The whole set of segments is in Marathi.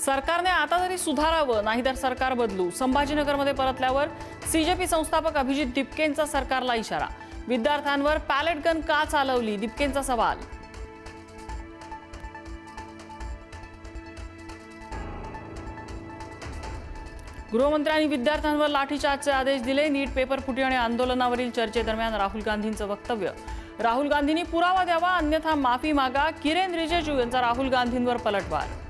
सरकारने आता तरी सुधारावं, नाहीतर सरकार बदलू. संभाजीनगरमध्ये परतल्यावर सीजेपी संस्थापक अभिजित दिपकेंचा सरकारला इशारा. विद्यार्थ्यांवर पॅलेट गन का चालवली, दिपकेंचा सवाल. गृहमंत्र्यांनी विद्यार्थ्यांवर लाठीचार्जचे आदेश दिले. नीट पेपर फुटी आणि आंदोलनावरील चर्चेदरम्यान राहुल गांधींचं वक्तव्य. राहुल गांधींनी पुरावा द्यावा, अन्यथा माफी मागा. किरेन रिजिजू यांचा राहुल गांधींवर पलटवार.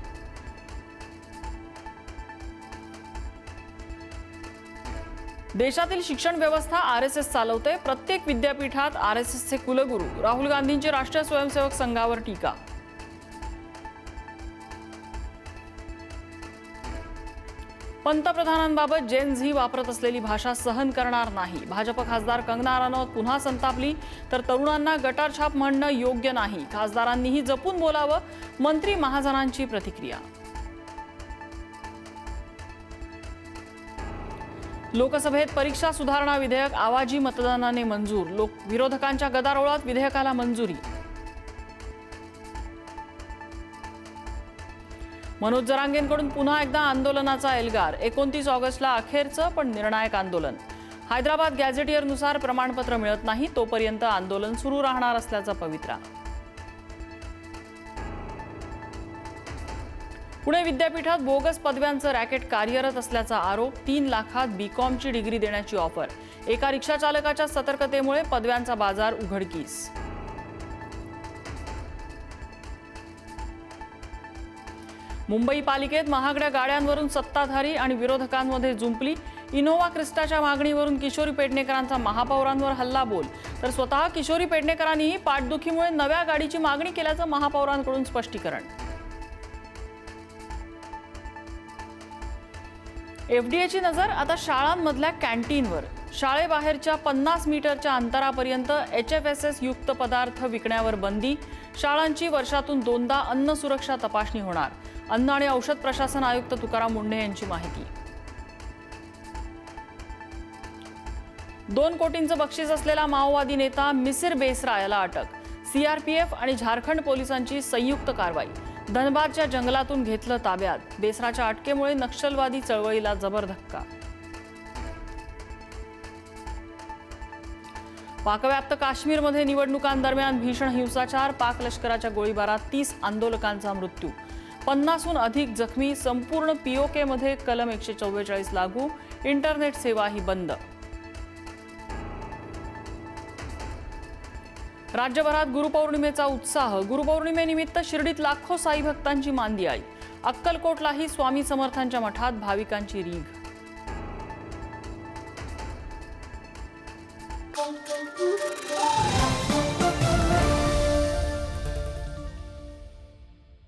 देशातील शिक्षण व्यवस्था आरएसएस चालवते. प्रत्येक विद्यापीठात आरएसएसचे कुलगुरू. राहुल गांधींची राष्ट्रीय स्वयंसेवक संघावर टीका. पंतप्रधानांबाबत जेन झी वापरत असलेली भाषा सहन करणार नाही. भाजप खासदार कंगना राणौत पुन्हा संतापली. तर तरुणांना गटारछाप म्हणणं योग्य नाही. खासदारांनीही जपून बोलावं. मंत्री महाजनांची प्रतिक्रिया. लोकसभेत परीक्षा सुधारणा विधेयक आवाजी मतदानाने मंजूर. विरोधकांच्या गदारोळात विधेयकाला मंजुरी. मनोज जरांगेंकडून पुन्हा एकदा आंदोलनाचा एल्गार. 29 ऑगस्टला अखेरचं पण निर्णायक आंदोलन. हैदराबाद गॅझेटियरनुसार प्रमाणपत्र मिळत नाही तोपर्यंत आंदोलन सुरू राहणार असल्याचा पवित्रा. पुणे विद्यापीठात बोगस पदव्यांचं रॅकेट कार्यरत असल्याचा आरोप. 3 लाखात बीकॉमची डिग्री देण्याची ऑफर. एका रिक्षा चालकाच्या सतर्कतेमुळे पदव्यांचा बाजार उघडकीस. मुंबई पालिकेत महागड्या गाड्यांवरून सत्ताधारी आणि विरोधकांमध्ये जुंपली. इनोव्हा क्रिस्टाच्या मागणीवरून किशोरी पेडणेकरांचा महापौरांवर हल्लाबोल. तर स्वतः किशोरी पेडणेकरांनीही पाठदुखीमुळे नव्या गाडीची मागणी केल्याचं महापौरांकडून स्पष्टीकरण. एफडीएची नजर आता शाळांमधल्या कॅन्टीनवर. शाळेबाहेरच्या 50 मीटरच्या अंतरापर्यंत HFSS युक्त पदार्थ विकण्यावर बंदी. शाळांची वर्षातून 2दा अन्न सुरक्षा तपासणी होणार. अन्न आणि औषध प्रशासन आयुक्त तुकाराम मुंढे यांची माहिती. 2 कोटींचं बक्षीस असलेला माओवादी नेता मिसिर बेसरा याला अटक. CRPF आणि झारखंड पोलिसांची संयुक्त कारवाई. धनबादच्या जंगलातून घेतलं ताब्यात. बेसराच्या अटकेमुळे नक्षलवादी चळवळीला जबर धक्का. पाकव्याप्त काश्मीरमध्ये निवडणुकांदरम्यान भीषण हिंसाचार. पाक लष्कराच्या गोळीबारात 30 आंदोलकांचा मृत्यू. 50हून अधिक जखमी. संपूर्ण POK मध्ये कलम 144 लागू. इंटरनेट सेवाही बंद. राज्यभरात गुरुपौर्णिमेचा उत्साह. गुरुपौर्णिमेनिमित्त शिर्डीत लाखो साई भक्तांची मांदियाळी. अक्कलकोटलाही स्वामी समर्थांच्या मठात भाविकांची रीघ.